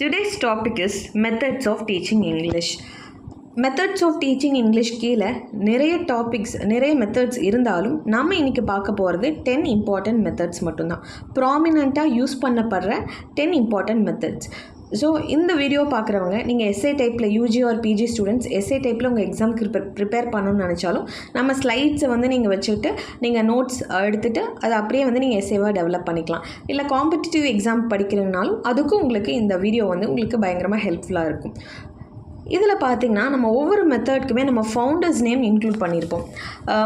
Today's topic is methods of teaching English. Methods of teaching English கீழே நிறைய topics நிறைய methods இருந்தாலும் நம்ம இன்றைக்கி பார்க்க போகிறது 10 இம்பார்ட்டண்ட் மெத்தட்ஸ் மட்டும்தான். ப்ராமினெண்ட்டாக யூஸ் பண்ணப்படுற 10 இம்பார்ட்டண்ட் மெத்தட்ஸ். ஸோ இந்த வீடியோ பார்க்குறவங்க நீங்கள் எஸ்ஏ டைப்பில் UG or PG students SA டைப்பில் உங்கள் எக்ஸாமுக்கு ப்ரிப்பேர் பண்ணணும்னு நினச்சாலும் நம்ம ஸ்லைட்ஸை வந்து நீங்கள் வச்சுக்கிட்டு நீங்கள் நோட்ஸ் எடுத்துகிட்டு அதை அப்படியே வந்து நீங்கள் எஸ்ஏவாக டெவலப் பண்ணிக்கலாம். இல்லை காம்படிட்டிவ் எக்ஸாம் படிக்கிறதுனாலும் அதுக்கும் உங்களுக்கு இந்த வீடியோ வந்து உங்களுக்கு பயங்கரமாக ஹெல்ப்ஃபுல்லாக இருக்கும். இதில் பார்த்திங்கன்னா நம்ம ஒவ்வொரு மெத்தட்க்குமே நம்ம ஃபவுண்டர்ஸ் நேம் இன்க்ளூட் பண்ணியிருப்போம்.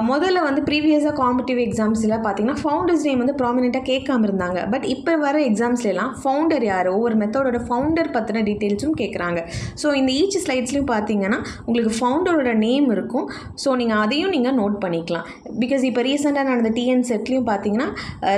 முதல்ல வந்து ப்ரீவியஸாக காம்படிட்டிவ் எக்ஸாம்ஸில் பார்த்திங்கன்னா ஃபவுண்டர்ஸ் நேம் வந்து ப்ராமினெண்ட்டாக கேட்காம இருந்தாங்க. பட் இப்போ வர எக்ஸாம்ஸ்லாம் ஃபவுண்டர் யார், ஒவ்வொரு மெத்தடோட ஃபவுண்டர் பற்றின டீட்டெயில்ஸும் கேட்குறாங்க. ஸோ இந்த ஈச் ஸ்லைட்ஸ்லையும் பார்த்திங்கன்னா உங்களுக்கு ஃபவுண்டரோட நேம் இருக்கும். ஸோ நீங்கள் அதையும் நீங்கள் நோட் பண்ணிக்கலாம். பிகாஸ் இப்போ ரீசெண்டாக நடந்த டிஎன் செட்லேயும் பார்த்திங்கன்னா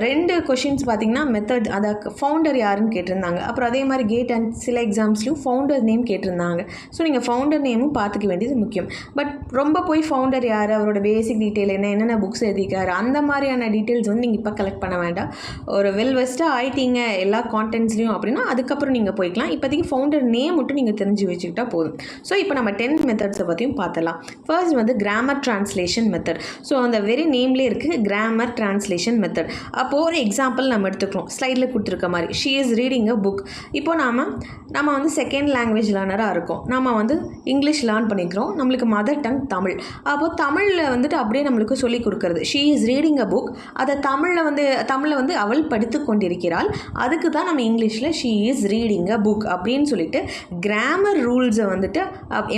2 கொஷின்ஸ் பார்த்திங்கன்னா மெத்தட் அதை ஃபவுண்டர் யாருன்னு கேட்டிருந்தாங்க. அப்புறம் அதே மாதிரி கேட் அண்ட் சில எக்ஸாம்ஸ்லையும் ஃபவுண்டர் நேம் கேட்டிருந்தாங்க. ஸோ நீங்கள் ஃபவுண்டர் நேமும் பார்த்துக்க வேண்டியது முக்கியம். பட் ரொம்ப போய் ஃபவுண்டர் யார், அவரோட பேசிக் டீட்டெயில் என்னென்ன புக்ஸ் எழுதிக்காரு, அந்த மாதிரியான டீட்டெயில்ஸ் வந்து நீங்கள் இப்போ கலெக்ட் பண்ண வேண்டாம். ஒரு வெஸ்ட்டாக ஆயிட்டீங்க எல்லா கான்டென்ட்ஸ்லையும் அப்படின்னா அதுக்கப்புறம் நீங்கள் போய்க்கலாம். இப்போதைக்கு ஃபவுண்டர் நேம் மட்டும் நீங்கள் தெரிஞ்சு வச்சுக்கிட்டா போதும். ஸோ இப்போ நம்ம 10 மெத்தட்ஸை பற்றியும் பார்த்தலாம். ஃபர்ஸ்ட் வந்து கிராமர் டிரான்ஸ்லேஷன் மெத்தட். ஸோ அந்த வெரி நேம்லேயே இருக்குது கிராமர் டிரான்ஸ்லேஷன் மெத்தட். அப்போது ஒரு எக்ஸாம்பிள் நம்ம எடுத்துக்கிறோம், ஸ்லைடில் கொடுத்துருக்க மாதிரி she is reading a book. இப்போது நம்ம வந்து செகண்ட் லாங்குவேஜ் லேர்னராக இருக்கோம். நம்ம வந்து இங்கிலீஷ் லேர்ன் பண்ணிக்கிறோம், நம்மளுக்கு மதர் டங் தமிழ். அப்போது தமிழில் வந்துட்டு அப்படியே நம்மளுக்கு சொல்லிக் கொடுக்குறது she is reading a book. அதை தமிழில் வந்து அவள் படித்து கொண்டிருக்கிறாள். அதுக்கு தான் நம்ம இங்கிலீஷில் she is reading a book அப்படின்னு சொல்லிட்டு கிராமர் ரூல்ஸை வந்துட்டு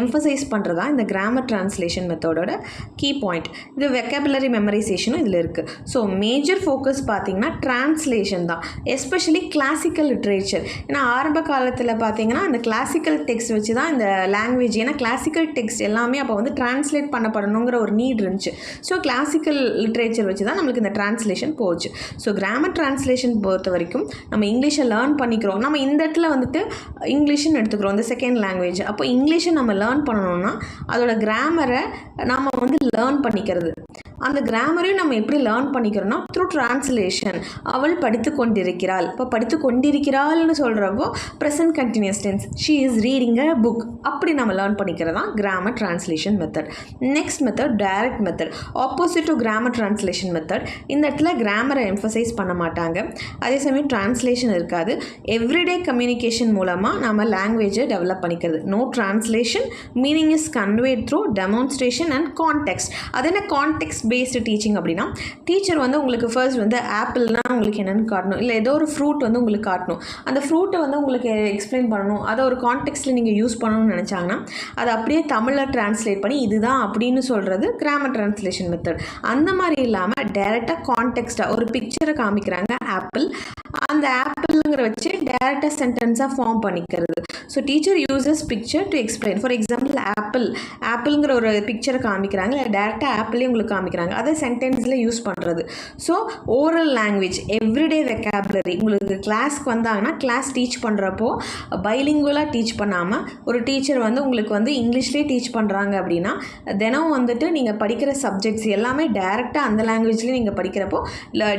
எம்ஃபசைஸ் பண்ணுறதா இந்த கிராமர் டிரான்ஸ்லேஷன் மெத்தடோட கீ பாயிண்ட். இது வெக்காபுலரி மெமரைசேஷனும் இதில் இருக்குது. ஸோ மேஜர் ஃபோக்கஸ் பார்த்திங்கன்னா டிரான்ஸ்லேஷன் தான், எஸ்பெஷலி கிளாசிக்கல் லிட்ரேச்சர். ஏன்னா ஆரம்ப காலத்தில் பார்த்திங்கன்னா அந்த கிளாசிக்கல் டெக்ஸ்ட் வச்சு தான் இந்த லாங்குவேஜ், ஏன்னா கிளாசிக்கல் டெக்ஸ்ட் எல்லாமே அப்போ வந்து டிரான்ஸ்லேட் பண்ணப்படணுங்கிற ஒரு நீட் இருந்துச்சு. ஸோ கிளாசிக்கல் லிட்ரேச்சர் வச்சு தான் நம்மளுக்கு இந்த டிரான்ஸ்லேஷன் போச்சு. ஸோ கிராமர் டிரான்ஸ்லேஷன் பொறுத்த வரைக்கும் நம்ம இங்கிலீஷை லேர்ன் பண்ணிக்கிறோம். நம்ம இந்த இடத்துல வந்துட்டு இங்கிலீஷ்னு எடுத்துக்கிறோம், இந்த செகண்ட் லாங்குவேஜ். அப்போ இங்கிலீஷை நம்ம லேர்ன் பண்ணணும்னா அதோட கிராமரை நம்ம வந்து லேர்ன் பண்ணிக்கிறது. அந்த கிராமரையும் நம்ம எப்படி லேர்ன் பண்ணிக்கிறோம்னா த்ரூ டிரான்ஸ்லேஷன். அவள் படித்து கொண்டிருக்கிறாள். இப்போ படித்து கொண்டிருக்கிறாள்னு சொல்கிறப்போ present continuous tense she is reading a book. அப்படி நம்ம லேர்ன் பண்ணிக்கிறது தான் grammar translation method. Next method direct method, opposite to grammar translation method. இந்த இடத்துல கிராமரை எம்ஃபசைஸ் பண்ண மாட்டாங்க, அதே சமயம் டிரான்ஸ்லேஷன் இருக்காது. எவ்ரிடே கம்யூனிகேஷன் மூலமாக நம்ம லாங்குவேஜை டெவலப் பண்ணிக்கிறது. No translation, meaning is conveyed through demonstration and context. அது என்ன கான்டெக்ஸ்ட் பேஸ்டு டீச்சிங் அப்படின்னா டீச்சர் வந்து உங்களுக்கு ஃபர்ஸ்ட் வந்து ஆப்பிள்னா உங்களுக்கு என்னென்னு காட்டணும், இல்லை ஏதோ ஒரு ஃப்ரூட் வந்து உங்களுக்கு காட்டணும். அந்த ஃப்ரூட்டை வந்து உங்களுக்கு எக்ஸ்பிளைன் பண்ணணும், அதை ஒரு கான்டெக்ஸ்ட்டில் நீங்கள் யூஸ் பண்ணணும்னு நினச்சாங்கன்னா அதை அப்படியே தமிழில் டிரான்ஸ்லேட் பண்ணி இதுதான் அப்படின்னு சொல்கிறது கிராமர் டிரான்ஸ்லேஷன் மெத்தட். அந்த மாதிரி இல்லாமல் டைரெக்டாக கான்டெக்ஸ்ட்டாக ஒரு பிக்சரை காமிக்கிறாங்க ஆப்பிள், அந்த ஆப்பிள்ங்கிற வச்சு டைரெக்டாக சென்டென்ஸாக ஃபார்ம் பண்ணிக்கிறது. So teacher uses picture to explain. For example ஆப்பிள்ங்கிற ஒரு பிக்சரை காமிக்கிறாங்க, இல்லை டேரெக்டாக ஆப்பிளே உங்களுக்கு காமிக்கிறாங்க, அதை சென்டென்ஸில் யூஸ் பண்ணுறது. So oral language, everyday vocabulary. உங்களுக்கு கிளாஸ்க்கு வந்தாங்கன்னா கிளாஸ் டீச் பண்ணுறப்போ பைலிங்குவலாக டீச் பண்ணாமல் ஒரு டீச்சர் வந்து உங்களுக்கு வந்து இங்கிலீஷ்லேயே டீச் பண்ணுறாங்க அப்படின்னா தினம் வந்துட்டு நீங்கள் படிக்கிற சப்ஜெக்ட்ஸ் எல்லாமே டேரெக்டாக அந்த லாங்குவேஜ்லேயே நீங்கள் படிக்கிறப்போ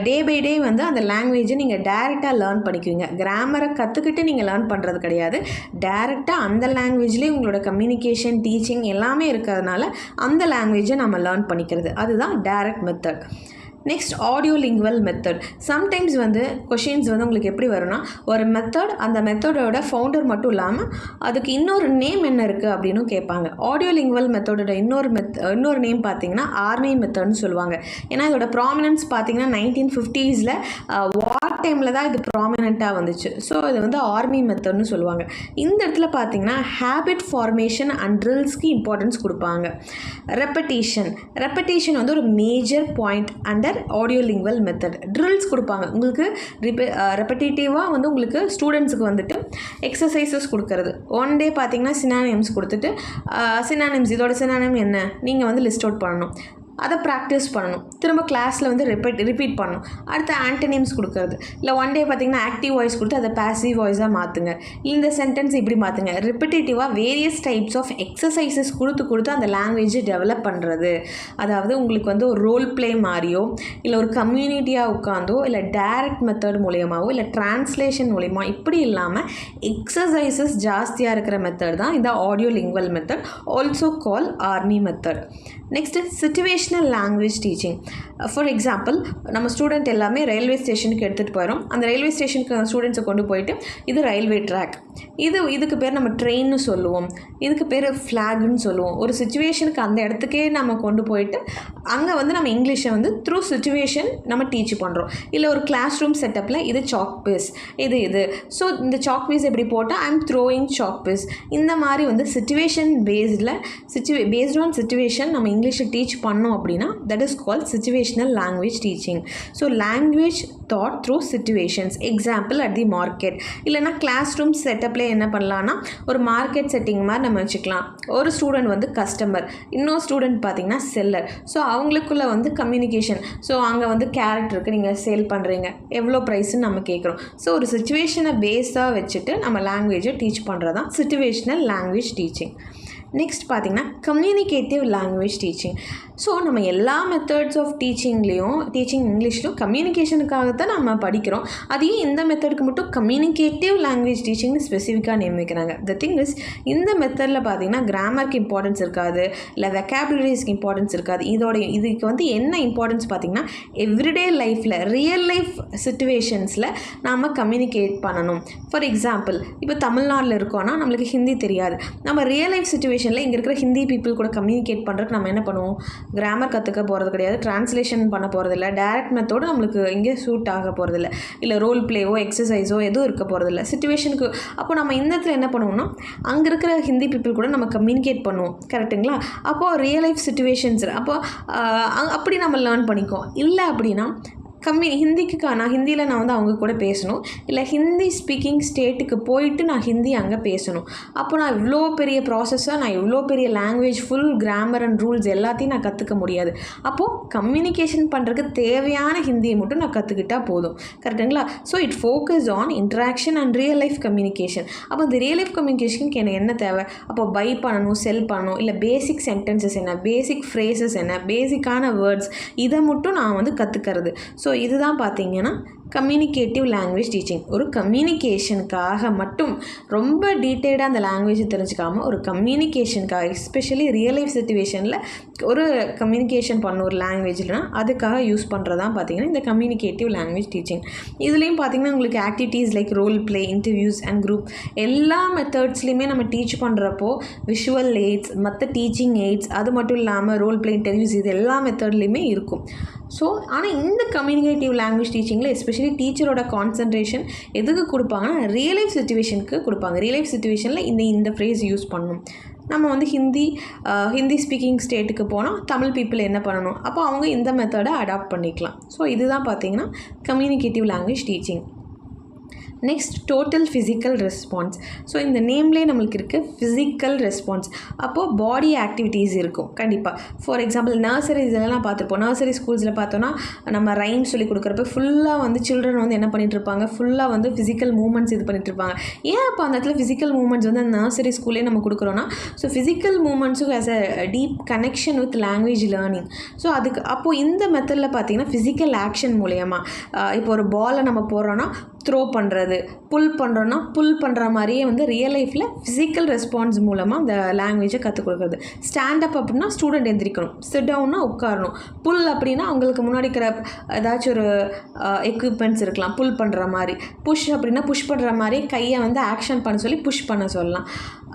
டே பை டே வந்து அந்த லாங்குவேஜை நீங்கள் டேரெக்டாக லேர்ன் பண்ணிக்குவீங்க. கிராமரை கற்றுக்கிட்டு நீங்கள் லேர்ன் பண்ணுறது கிடையாது, டேரெக்டாக அந்த லாங்குவேஜ்லேயே உங்களோட கம்யூனிகேஷன் டீச்சிங் எல்லாமே இருக்கிறதுனால அந்த லாங்குவேஜை நம்ம லேர்ன் பண்ணிக்கிறது. அதுதான் direct method. Next audio lingual method. Sometimes வந்து கொஷின்ஸ் வந்து உங்களுக்கு எப்படி வரும்னா ஒரு மெத்தட், அந்த மெத்தடோட ஃபவுண்டர் மட்டும் இல்லாமல் அதுக்கு இன்னொரு நேம் என்ன இருக்குது அப்படின்னு கேட்பாங்க. ஆடியோ லிங்குவல் மெத்தடோட இன்னொரு நேம் பார்த்தீங்கன்னா ஆர்மி மெத்தட்னு சொல்லுவாங்க. ஏன்னா இதோட ப்ராமினன்ஸ் பார்த்தீங்கன்னா 1950s வார் டைமில் தான் இது ப்ராமினெண்ட்டாக வந்துச்சு. ஸோ இது வந்து ஆர்மி மெத்தட்னு சொல்லுவாங்க. இந்த இடத்துல பார்த்தீங்கன்னா ஹேபிட் ஃபார்மேஷன் அண்ட் ட்ரில்ஸ்க்கு இம்பார்ட்டன்ஸ் கொடுப்பாங்க. ரெப்படேஷன் வந்து ஒரு major point and audio lingual method. Drills கொடுப்பாங்க உங்களுக்கு, ரெப்படேட்டிவாக வந்து உங்களுக்கு ஸ்டூடெண்ட்ஸுக்கு வந்துட்டு எக்ஸசைசஸ் கொடுக்கறது. ஒன் டே பார்த்தீங்கன்னா சினானிம்ஸ் கொடுத்துட்டு சினானிம்ஸ் இதோட சினானிம் என்ன நீங்கள் வந்து லிஸ்ட் அவுட் பண்ணணும். அதை ப்ராக்டிஸ் பண்ணணும். திரும்ப கிளாஸில் வந்து ரிப்பீட் பண்ணணும். அடுத்து ஆன்டனிம்ஸ் கொடுக்குறது. இல்லை ஒன் டே பார்த்திங்கன்னா ஆக்டிவ் வாய்ஸ் கொடுத்து அதை பாசிவ் வாய்ஸாக மாற்றுங்க. இந்த சென்டென்ஸ் இப்படி மாற்றுங்க. ரிப்பிட்டேட்டிவாக வேரியஸ் டைப்ஸ் ஆஃப் எக்ஸசைசஸ் கொடுத்து அந்த லாங்குவேஜை டெவலப் பண்ணுறது. அதாவது உங்களுக்கு வந்து ஒரு ரோல் ப்ளே மாதிரியோ இல்லை ஒரு கம்யூனிட்டியாக உட்காந்தோ இல்லை டைரக்ட் மெத்தட் மூலியமாகவோ இல்லை டிரான்ஸ்லேஷன் மூலிமா இப்படி இல்லாமல் எக்ஸசைசஸ் ஜாஸ்தியாக இருக்கிற மெத்தட் தான் இந்த audio lingual method, also call army method. Next situational language teaching. For example, நம்ம ஸ்டூடெண்ட் எல்லாமே ரயில்வே ஸ்டேஷனுக்கு எடுத்துகிட்டு போகிறோம். அந்த ரயில்வே ஸ்டேஷனுக்கு ஸ்டூடெண்ட்ஸை கொண்டு போயிட்டு இது ரயில்வே ட்ராக், இதுக்கு பேர் நம்ம ட்ரெயின்னு சொல்லுவோம், இதுக்கு பேர் ஃப்ளாக்னு சொல்லுவோம். ஒரு சுச்சுவேஷனுக்கு அந்த இடத்துக்கே நம்ம கொண்டு போயிட்டு அங்கே வந்து நம்ம இங்கிலீஷை வந்து த்ரூ சுச்சுவேஷன் நம்ம டீச் பண்ணுறோம். இல்லை ஒரு கிளாஸ் ரூம் செட்டப்பில் இது சாக் பீஸ், இது ஸோ இந்த சாக் பீஸ் எப்படி போட்டால் I am throwing chalk piece. இந்த மாதிரி வந்து சிச்சுவேஷன் பேஸ்ட் ஆன் சிச்சுவேஷன் நம்ம இங்கிலீஷில் டீச் பண்ணோம் அப்படின்னா that is called situational language teaching. So language taught through situations. Example at the market. இல்லைனா கிளாஸ் ரூம் செட்டப்பில் என்ன பண்ணலான்னா ஒரு மார்க்கெட் செட்டிங் மாதிரி நம்ம வச்சுக்கலாம். ஒரு ஸ்டூடெண்ட் வந்து கஸ்டமர், இன்னொரு ஸ்டூடெண்ட் பார்த்திங்கன்னா செல்லர். ஸோ அவங்களுக்குள்ள வந்து கம்யூனிகேஷன். ஸோ அங்கே வந்து கேரட் இருக்குது, நீங்கள் சேல் பண்ணுறீங்க, எவ்வளோ ப்ரைஸ்ன்னு நம்ம கேட்குறோம். ஸோ ஒரு சிச்சுவேஷனை பேஸாக வச்சுட்டு நம்ம லாங்குவேஜை டீச் பண்ணுறது தான் சிச்சுவேஷ்னல் லாங்குவேஜ் டீச்சிங். நெக்ஸ்ட் பார்த்திங்கன்னா கம்யூனிகேட்டிவ் லாங்குவேஜ் டீச்சிங். ஸோ நம்ம எல்லா மெத்தட்ஸ் ஆஃப் டீச்சிங் இங்கிலீஷ்லையும் கம்யூனிகேஷனுக்காக தான் நம்ம படிக்கிறோம். அதையும் இந்த மெத்தடுக்கு மட்டும் கம்யூனிகேட்டிவ் லாங்குவேஜ் டீச்சிங்னு ஸ்பெசிஃபிக்காக நியமிக்கிறாங்க. த திங் இஸ், இந்த மெத்தடில் பார்த்திங்கன்னா கிராமருக்கு இம்பார்ட்டன்ஸ் இருக்காது, இல்லை வெக்காபுலரிஸ்க்கு இம்பார்ட்டன்ஸ் இருக்காது. இதுக்கு வந்து என்ன இம்பார்ட்டன்ஸ் பார்த்திங்கன்னா எவ்ரிடே லைஃப்பில் ரியல் லைஃப் சிச்சுவேஷன்ஸில் நாம் கம்யூனிகேட் பண்ணணும். ஃபார் எக்ஸாம்பிள், இப்போ தமிழ்நாட்டில் இருக்கோன்னா நம்மளுக்கு ஹிந்தி தெரியாது. நம்ம ரியல் லைஃப் சிச்சுவேஷனில் இங்கே இருக்கிற ஹிந்தி பீப்புள் கூட கம்யூனிகேட் பண்ணுறதுக்கு நம்ம என்ன பண்ணுவோம்? கிராமர் கற்றுக்க போகிறது கிடையாது, டிரான்ஸ்லேஷன் பண்ண போகிறதில்ல, டைரக்ட் மெத்தோடு நம்மளுக்கு இங்கே சூட் ஆக போகிறதில்ல, இல்லை ரோல் ப்ளேவோ எக்ஸசைஸோ எதுவும் இருக்க போகிறதில்ல சிச்சுவேஷனுக்கு. அப்போ நம்ம இந்த இடத்துல என்ன பண்ணுவோம்னா அங்கே இருக்கிற ஹிந்தி பீப்புள் கூட நம்ம கம்யூனிகேட் பண்ணுவோம். கரெக்டுங்களா? அப்போது ரியல் லைஃப் சிச்சுவேஷன்ஸில் அப்படி நம்ம லேர்ன் பண்ணிக்குவோம். இல்லை அப்படின்னா ஹிந்தியில் நான் வந்து அவங்க கூட பேசணும், இல்லை ஹிந்தி ஸ்பீக்கிங் ஸ்டேட்டுக்கு போயிட்டு நான் ஹிந்தி அங்கே பேசணும். அப்போ நான் இவ்வளோ பெரிய ப்ராசஸாக நான் இவ்வளோ பெரிய language full grammar and rules எல்லாத்தையும் நான் கற்றுக்க முடியாது. அப்போது கம்யூனிகேஷன் பண்ணுறதுக்கு தேவையான ஹிந்தியை மட்டும் நான் கற்றுக்கிட்டால் போதும். கரெக்டுங்களா? So it focus on interaction and real life communication. அப்போ இந்த ரியல் லைஃப் கம்யூனிகேஷனுக்கு எனக்கு என்ன தேவை? அப்போ பை பண்ணணும், செல் பண்ணணும், இல்லை பேசிக் சென்டென்சஸ் என்ன, பேசிக் ஃப்ரேசஸ் என்ன, பேசிக்கான வேர்ட்ஸ், இதை மட்டும் நான் வந்து கற்றுக்கிறது. ஸோ இதுதான் பார்த்தீங்கன்னா கம்யூனிகேட்டிவ் லாங்குவேஜ் டீச்சிங். ஒரு கம்யூனிகேஷனுக்காக மட்டும் ரொம்ப டீட்டெயிலாக அந்த லாங்குவேஜை தெரிஞ்சுக்காமல் ஒரு கம்யூனிகேஷனுக்காக, எஸ்பெஷலி ரியல் லைஃப் சிச்சுவேஷனில் ஒரு கம்யூனிகேஷன் பண்ண ஒரு லாங்குவேஜ்னா அதுக்காக யூஸ் பண்ணுறதான் பார்த்தீங்கன்னா இந்த கம்யூனிகேட்டிவ் லாங்குவேஜ் டீச்சிங். இதுலேயும் பார்த்தீங்கன்னா உங்களுக்கு activities like role play, interviews and group எல்லா மெத்தட்ஸ்லையுமே நம்ம டீச் பண்ணுறப்போ விஷுவல் எய்ட்ஸ், மற்ற டீச்சிங் எய்ட்ஸ், அது மட்டும் இல்லாமல் ரோல் ப்ளே, இன்டர்வியூஸ், இது எல்லா மெத்தட்லேயுமே இருக்கும். ஸோ ஆனால் இந்த கம்யூனிகேட்டிவ் லாங்குவேஜ் டீச்சிங்கில் எஸ்பெஷலி டீச்சரோட கான்சன்ட்ரேஷன் எதுக்கு கொடுப்பாங்கன்னா ரியல் லைஃப் சிச்சுவேஷனுக்கு கொடுப்பாங்க. ரியல் லைஃப் சிச்சுவேஷனில் இந்த ஃப்ரேஸ் யூஸ் பண்ணணும். நம்ம வந்து ஹிந்தி ஸ்பீக்கிங் ஸ்டேட்டுக்கு போனால் தமிழ் பீப்புள் என்ன பண்ணணும், அப்போ அவங்க இந்த மெத்தடை அடாப்ட் பண்ணிக்கலாம். ஸோ இதுதான் பார்த்தீங்கன்னா communicative language teaching. Next total physical response. So இந்த நேம்லேயே நம்மளுக்கு இருக்குது ஃபிசிக்கல் ரெஸ்பான்ஸ். அப்போது பாடி ஆக்டிவிட்டீஸ் இருக்கும் கண்டிப்பாக. ஃபார் எக்ஸாம்பிள் நர்சரிஸ் எல்லாம் பார்த்துருப்போம். நர்சரி ஸ்கூல்ஸில் பார்த்தோன்னா நம்ம ரைம் சொல்லி கொடுக்குறப்ப ஃபுல்லாக வந்து சில்ட்ரன் வந்து என்ன பண்ணிகிட்ருப்பாங்க, ஃபுல்லாக வந்து ஃபிசிக்கல் மூமெண்ட்ஸ் இது பண்ணிகிட்ருப்பாங்க. ஏன் அப்போ அந்த இடத்துல ஃபிசிக்கல் மூமெண்ட்ஸ் வந்து அந்த நர்சரி ஸ்கூல்லே நம்ம கொடுக்குறோன்னா, ஸோ ஃபிசிக்கல் மூமெண்ட்ஸும் as a deep connection with language learning. So அதுக்கு அப்போது இந்த மெத்தடில் பார்த்தீங்கன்னா ஃபிசிக்கல் ஆக்ஷன் மூலயமா இப்போ ஒரு பாலை நம்ம போடுறோன்னா த்ரோ பண்ணுறது, புல் பண்ணுறோன்னா புல் பண்ணுற மாதிரியே வந்து ரியல் லைஃப்பில் ஃபிசிக்கல் ரெஸ்பான்ஸ் மூலமாக அந்த லாங்குவேஜை கற்றுக் கொடுக்குறது. ஸ்டாண்டப் அப்படின்னா ஸ்டூடெண்ட் எந்திரிக்கணும், சிட் டவுன்னா உட்காரணும், புல் அப்படின்னா அவங்களுக்கு முன்னாடி இருக்கிற ஏதாச்சும் ஒரு எக்யூப்மெண்ட்ஸ் இருக்கலாம் புல் பண்ணுற மாதிரி, புஷ் அப்படின்னா புஷ் பண்ணுற மாதிரி கையை வந்து ஆக்ஷன் பண்ண சொல்லி புஷ் பண்ண சொல்லலாம்.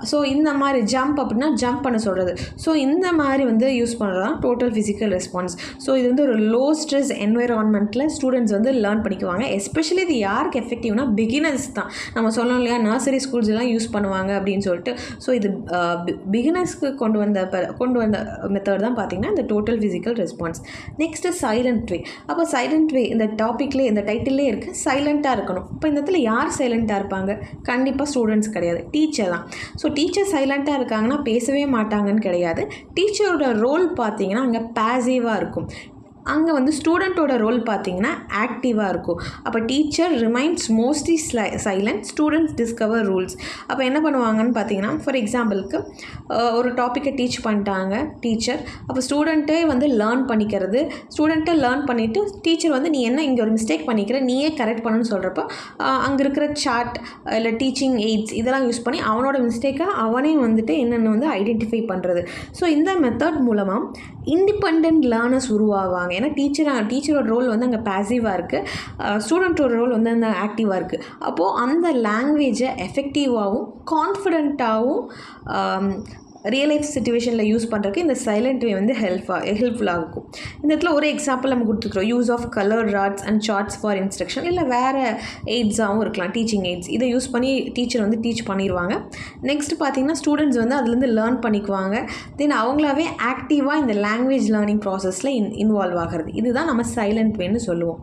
ஸோ இந்த மாதிரி ஜம்ப் அப்படின்னா ஜம்ப் பண்ண சொல்கிறது. ஸோ இந்த மாதிரி வந்து யூஸ் பண்ணுறது தான் டோட்டல் ஃபிசிக்கல் ரெஸ்பான்ஸ். ஸோ இது வந்து ஒரு லோ ஸ்ட்ரெஸ் என்வைரான்மெண்ட்டில் ஸ்டூடெண்ட்ஸ் வந்து லேர்ன் பண்ணிக்குவாங்க. எஸ்பெஷலி இது யாருக்கு யாருக்கு எஃபெக்டிவ்னா பிகினர்ஸ் தான். நம்ம சொல்லணும் இல்லையா, நர்சரி ஸ்கூல்ஸ்லாம் யூஸ் பண்ணுவாங்க அப்படின்னு சொல்லிட்டு. ஸோ இது பிகினர்ஸ்க்கு கொண்டு வந்த மெத்தட் தான் பார்த்திங்கன்னா இந்த total physical response. Next silent way. அப்போ சைலண்ட் வே இந்த டாப்பிக்லேயே இந்த டைட்டிலே இருக்குது, சைலண்ட்டாக இருக்கணும். இப்போ இந்த இடத்துல யார் சைலண்ட்டாக இருப்பாங்க? கண்டிப்பாக ஸ்டூடெண்ட்ஸ் கிடையாது, டீச்சர் தான். ஸோ டீச்சர் சைலண்ட்டாக இருக்காங்கன்னா பேசவே மாட்டாங்கன்னு கிடையாது. டீச்சரோட ரோல் பார்த்திங்கன்னா அங்கே பேசிவாக இருக்கும். அங்கே வந்து ஸ்டூடெண்ட்டோட ரோல் பார்த்திங்கன்னா ஆக்டிவாக இருக்கும். அப்போ teacher remains mostly silent, students discover rules. அப்போ என்ன பண்ணுவாங்கன்னு பார்த்தீங்கன்னா, ஃபார் எக்ஸாம்பிளுக்கு ஒரு டாப்பிக்கை டீச் பண்ணிட்டாங்க டீச்சர். அப்போ ஸ்டூடெண்ட்டே வந்து லேர்ன் பண்ணிக்கிறது, ஸ்டூடெண்ட்டை லேர்ன் பண்ணிவிட்டு டீச்சர் வந்து நீ என்ன இங்கே ஒரு மிஸ்டேக் பண்ணிக்கிற, நீயே கரெக்ட் பண்ணணும்னு சொல்கிறப்போ அங்கே இருக்கிற சார்ட் இல்லை டீச்சிங் எய்ட்ஸ் இதெல்லாம் யூஸ் பண்ணி அவனோட மிஸ்டேக்கை அவனே வந்துட்டு என்னென்னு வந்து ஐடென்டிஃபை பண்ணுறது. ஸோ இந்த மெத்தட் மூலமாக இண்டிபெண்ட் லேர்னர்ஸ் உருவாவாங்க. ஏன்னா டீச்சரோட ரோல் வந்து அங்கே பேசிவாக இருக்குது, ஸ்டூடெண்ட்டோட ரோல் வந்து அந்த ஆக்டிவாக இருக்குது. அப்போது அந்த லாங்குவேஜை எஃபெக்டிவாகவும் கான்ஃபிடென்ட்டாகவும் ரியல் லைஃப் சிச்சுவேஷனில் யூஸ் பண்ணுறதுக்கு இந்த சைலண்ட் வே வந்து ஹெல்ப்ஃபுல்லாக இருக்கும். இந்த இடத்துல ஒரு எக்ஸாம்பிள் நம்ம கொடுத்துக்கிறோம், use of colour rods and charts for instruction. இல்லை வேறு எய்ட்ஸாகவும் இருக்கலாம், டீச்சிங் எய்ட்ஸ். இதை யூஸ் பண்ணி டீச்சர் வந்து டீச் பண்ணிடுவாங்க. நெக்ஸ்ட் பார்த்திங்கன்னா ஸ்டூடெண்ட்ஸ் வந்து அதுலேருந்து லேர்ன் பண்ணிக்குவாங்க. தென் அவங்களாவே ஆக்டிவாக இந்த லாங்குவேஜ் லேர்னிங் ப்ராசஸில் இன்வால்வ் ஆகிறது. இதுதான் நம்ம சைலண்ட் வேன்னு சொல்லுவோம்.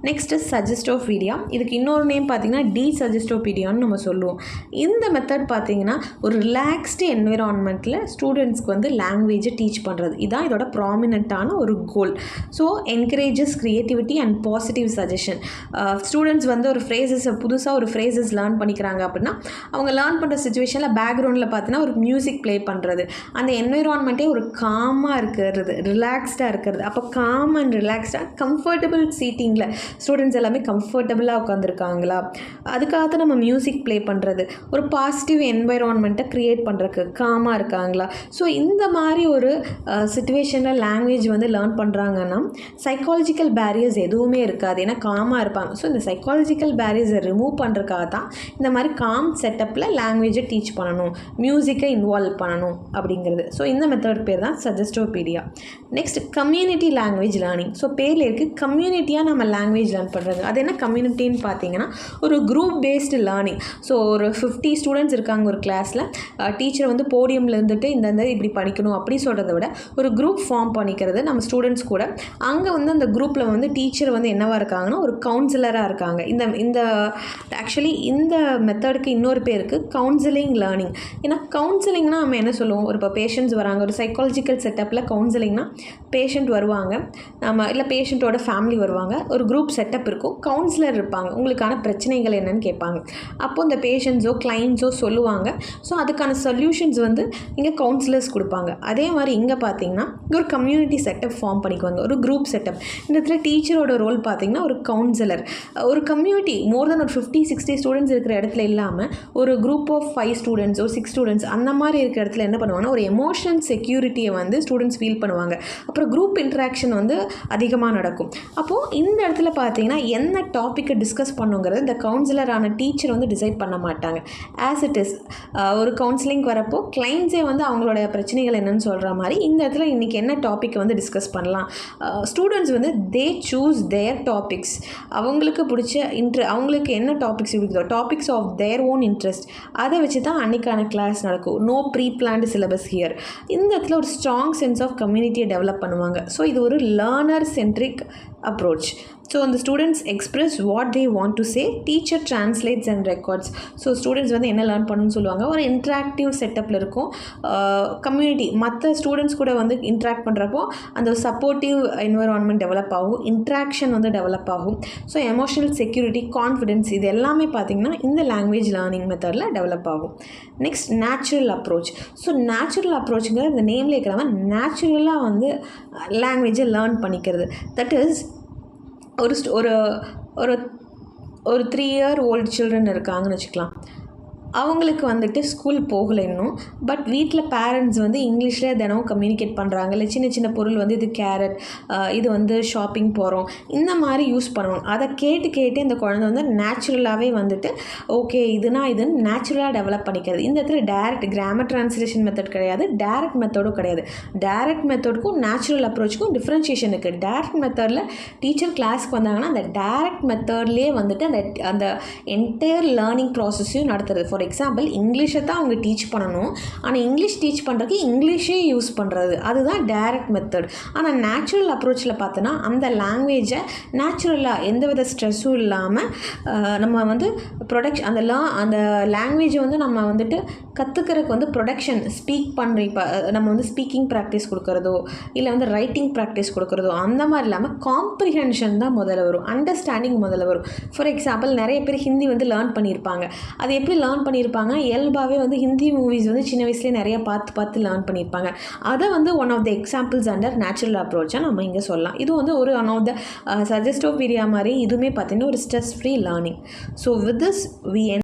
நெக்ஸ்ட்டு சஜஸ்டோபீடியா. இதுக்கு இன்னொரு நேம் பார்த்திங்கன்னா சஜஸ்டோபீடியான்னு நம்ம சொல்லுவோம். இந்த மெத்தட் பார்த்திங்கன்னா ஒரு ரிலாக்ஸ்டு என்விரான்மெண்ட்டில் ஸ்டூடெண்ட்ஸ்க்கு வந்து லாங்குவேஜை டீச் பண்ணுறது. இதுதான் இதோட ப்ராமினெண்ட்டான ஒரு goal. So encourages creativity and positive suggestion. Students வந்து ஒரு புதுசாக ஒரு ஃப்ரேசஸ் லேர்ன் பண்ணிக்கிறாங்க அப்படின்னா அவங்க லேர்ன் பண்ணுற சுச்சுவேஷனில் பேக்ரவுண்டில் பார்த்தீங்கன்னா ஒரு மியூசிக் ப்ளே பண்ணுறது, அந்த என்விரான்மெண்ட்டே ஒரு காமாக இருக்கிறது, ரிலாக்ஸ்டாக இருக்கிறது. அப்போ காம் அண்ட் ரிலாக்ஸ்டாக கம்ஃபர்டபுள் சீட்டிங்கில் ஸ்டூடெண்ட்ஸ் எல்லாமே கம்ஃபர்டபுளாக உட்காந்துருக்காங்களா, அதுக்காக தான் நம்ம மியூசிக் ப்ளே பண்ணுறது. ஒரு பாசிட்டிவ் என்வைரான்மெண்ட்டை க்ரியேட் பண்ணுறதுக்கு காமாக இருக்காங்களா. ஸோ இந்த மாதிரி ஒரு சிச்சுவேஷனில் லாங்குவேஜ் வந்து லேர்ன் பண்ணுறாங்கன்னா சைக்காலஜிக்கல் பேரியர்ஸ் எதுவுமே இருக்காது, ஏன்னா காமாக இருப்பாங்க. ஸோ இந்த சைக்காலஜிக்கல் பேரியர்ஸை ரிமூவ் பண்ணுறதுக்காக தான் இந்த மாதிரி காம் செட்டப்பில் லாங்குவேஜை டீச் பண்ணணும், மியூசிக்கை இன்வால்வ் பண்ணணும் அப்படிங்கிறது. ஸோ இந்த மெத்தட் பேர் தான் suggestopedia. Next community language learning. So பேரில் இருக்குது கம்யூனிட்டியாக நம்ம லாங்குவேஜ் லேர்ன் பண்ணுறது. அது என்ன கம்யூனிட்டின்னு பார்த்தீங்கன்னா ஒரு குரூப் பேஸ்டு லேர்னிங். ஸோ ஒரு 50 ஸ்டூடெண்ட்ஸ் இருக்காங்க ஒரு கிளாஸில், டீச்சர் வந்து போடியமில் இருந்துட்டு இந்த இப்படி படிக்கணும் அப்படி சொல்கிறத விட ஒரு குரூப் ஃபார்ம் பண்ணிக்கிறது நம்ம ஸ்டூடெண்ட்ஸ் கூட. அங்கே வந்து அந்த குரூப்பில் வந்து டீச்சர் வந்து என்னவாக இருக்காங்கன்னா ஒரு கவுன்சிலராக இருக்காங்க. இந்த ஆக்சுவலி இந்த மெத்தடுக்கு இன்னொரு பேருக்கு கவுன்சிலிங் லேர்னிங். ஏன்னா கவுன்சிலிங்னா நம்ம என்ன சொல்லுவோம், ஒரு இப்போ பேஷண்ட்ஸ் வராங்க, ஒரு சைக்காலஜிக்கல் செட்டப்பில் கவுன்சிலிங்னா பேஷண்ட் வருவாங்க, நம்ம இல்லை பேஷண்ட்டோட ஃபேமிலி வருவாங்க, ஒரு குரூப் செட்டப் இருக்கும், கவுன்சிலர் இருப்பாங்க, உங்களுக்கான பிரச்சனைகள் என்னன்னு கேட்பாங்க. அப்போது இந்த பேஷண்ட்ஸோ கிளைண்ட்ஸோ சொல்லுவாங்க. ஸோ அதுக்கான சொல்யூஷன்ஸ் வந்து இங்கே கவுன்சிலர்ஸ் கொடுப்பாங்க. அதே மாதிரி இங்கே பார்த்தீங்கன்னா ஒரு கம்யூனிட்டி செட்டப் ஃபார்ம் பண்ணிக்குவாங்க, ஒரு குரூப் செட்டப். இந்த இடத்துல டீச்சரோட ரோல் பார்த்தீங்கன்னா ஒரு கவுன்சிலர். ஒரு கம்யூனிட்டி மோர் தென் ஒரு 50-60 ஸ்டூடெண்ட்ஸ் இருக்கிற இடத்துல இல்லாமல் ஒரு குரூப் ஆஃப் 5 ஸ்டூடெண்ட்ஸ் ஒரு 6 ஸ்டூடெண்ட்ஸ் அந்த மாதிரி இருக்கிற இடத்துல என்ன பண்ணுவாங்கன்னா ஒரு எமோஷனல் செக்யூரிட்டியை வந்து ஸ்டூடெண்ட்ஸ் ஃபீல் பண்ணுவாங்க. அப்புறம் குரூப் இன்ட்ராக்ஷன் வந்து அதிகமாக நடக்கும். அப்போது இந்த இடத்துல பார்த்தீங்கன்னா என்ன டாப்பிக்கை டிஸ்கஸ் பண்ணுங்கிறது இந்த கவுன்சிலரான டீச்சர் வந்து டிசைட் பண்ண மாட்டாங்க. ஆஸ் இட் இஸ் ஒரு கவுன்சிலிங் வரப்போ கிளைண்ட்ஸே வந்து அவங்களோட பிரச்சனைகள் என்னன்னு சொல்கிற மாதிரி இந்த இடத்துல இன்றைக்கி என்ன டாப்பிக்கை வந்து டிஸ்கஸ் பண்ணலாம், ஸ்டூடெண்ட்ஸ் வந்து தே சூஸ் தேர் டாபிக்ஸ், அவங்களுக்கு பிடிச்ச அவங்களுக்கு என்ன டாபிக்ஸ் பிடிக்குதோ topics of their own interest, அதை வச்சு தான் அன்றைக்கான கிளாஸ் நடக்கும். No pre planned syllabus here. இந்த இடத்துல ஒரு ஸ்ட்ராங் சென்ஸ் ஆஃப் கம்யூனிட்டியை டெவலப் பண்ணுவாங்க. ஸோ இது ஒரு லேர்னர் சென்ட்ரிக் அப்ரோச். ஸோ அந்த students express what they want to say, teacher translates and records. So students வந்து என்ன லேர்ன் பண்ணணும்னு சொல்லுவாங்க. ஒரு இன்ட்ராக்டிவ் செட்டப்பில் இருக்கும். கம்யூனிட்டி மற்ற ஸ்டூடெண்ட்ஸ் கூட வந்து இன்ட்ராக்ட் பண்ணுறப்போ அந்த சப்போர்ட்டிவ் என்விரான்மெண்ட் டெவலப் ஆகும், இன்ட்ராக்ஷன் வந்து டெவலப் ஆகும். ஸோ எமோஷனல் செக்யூரிட்டி, கான்ஃபிடென்ஸ் இது எல்லாமே பார்த்திங்கன்னா இந்த லாங்குவேஜ் லேர்னிங் மெத்தடில் டெவலப் ஆகும். Next natural approach. So natural அப்ரோச்சுங்கிற இந்த நேமில் இருக்கிறவங்க நேச்சுரலாக வந்து லாங்குவேஜை லேர்ன் பண்ணிக்கிறது. தட் இஸ் ஒரு 3 year old சில்ட்ரன் இருக்காங்கன்னு வச்சுக்கலாம். அவங்களுக்கு வந்துட்டு ஸ்கூல் போகலை இன்னும், பட் வீட்டில் பேரண்ட்ஸ் வந்து இங்கிலீஷில் தினம் கம்யூனிகேட் பண்ணுறாங்க. இல்லை சின்ன சின்ன பொருள் வந்து இது கேரட், இது வந்து ஷாப்பிங் போகிறோம், இந்த மாதிரி யூஸ் பண்ணுவாங்க. அதை கேட்டு கேட்டு இந்த குழந்தை வந்து நேச்சுரலாகவே வந்துட்டு ஓகே இதுன்னு நேச்சுரலாக டெவலப் பண்ணிக்கிறது. இந்த இடத்துல டேரக்ட் கிராமர் ட்ரான்ஸ்லேஷன் மெத்தட் கிடையாது, டேரக்ட் மெத்தடும் கிடையாது. டேரக்ட் மெத்தடுக்கும் நேச்சுரல் அப்ரோச்சுக்கும் டிஃப்ரென்ஷியேஷன் இருக்குது. டேரக்ட் மெத்தடில் டீச்சர் கிளாஸ்க்கு வந்தாங்கன்னா அந்த டேரக்ட் மெத்தட்லேயே வந்துட்டு அந்த என்டையர் லேர்னிங் ப்ராசஸையும் நடத்துறது. ஃபார் எக்ஸாம்பிள் இங்கிலீஷை தான் அவங்க டீச் பண்ணணும், ஆனால் இங்கிலீஷ் டீச் பண்ணுறதுக்கு இங்கிலீஷே யூஸ் பண்ணுறது, அதுதான் டைரக்ட் மெத்தட். ஆனால் நேச்சுரல் அப்ரோச்சில் பார்த்தோன்னா அந்த லாங்குவேஜை நேச்சுரலாக எந்தவித ஸ்ட்ரெஸ்ஸும் இல்லாமல் நம்ம வந்து அந்த லாங்குவேஜை வந்து நம்ம வந்துட்டு கற்றுக்கிறதுக்கு வந்து ப்ரொடக்ஷன் ஸ்பீக் பண்ணுற இப்போ நம்ம வந்து ஸ்பீக்கிங் ப்ராக்டிஸ் கொடுக்குறதோ இல்லை வந்து ரைட்டிங் ப்ராக்டிஸ் கொடுக்குறதோ அந்த மாதிரி இல்லாமல் காம்ப்ரிஹென்ஷன் தான் முதல்ல வரும், அண்டர்ஸ்டாண்டிங் முதல்ல வரும். ஃபார் எக்ஸாம்பிள் நிறைய பேர் ஹிந்தி வந்து லேர்ன் பண்ணியிருப்பாங்க. அது எப்படி லேர்ன் பண்ணியிருப்பாங்க, இயல்பாகவே வந்து ஹிந்தி மூவிஸ் வந்து சின்ன வயசுலேயே நிறைய பார்த்து லேர்ன் பண்ணியிருப்பாங்க. அதை வந்து one of the examples under natural அப்ரோச்சாக நம்ம இங்கே சொல்லலாம். இது வந்து ஒரு ஒன் ஆஃப் த சஜஸ்டோபீடியா மாதிரி இதுவுமே பார்த்தீங்கன்னா ஒரு stress free learning. So with this we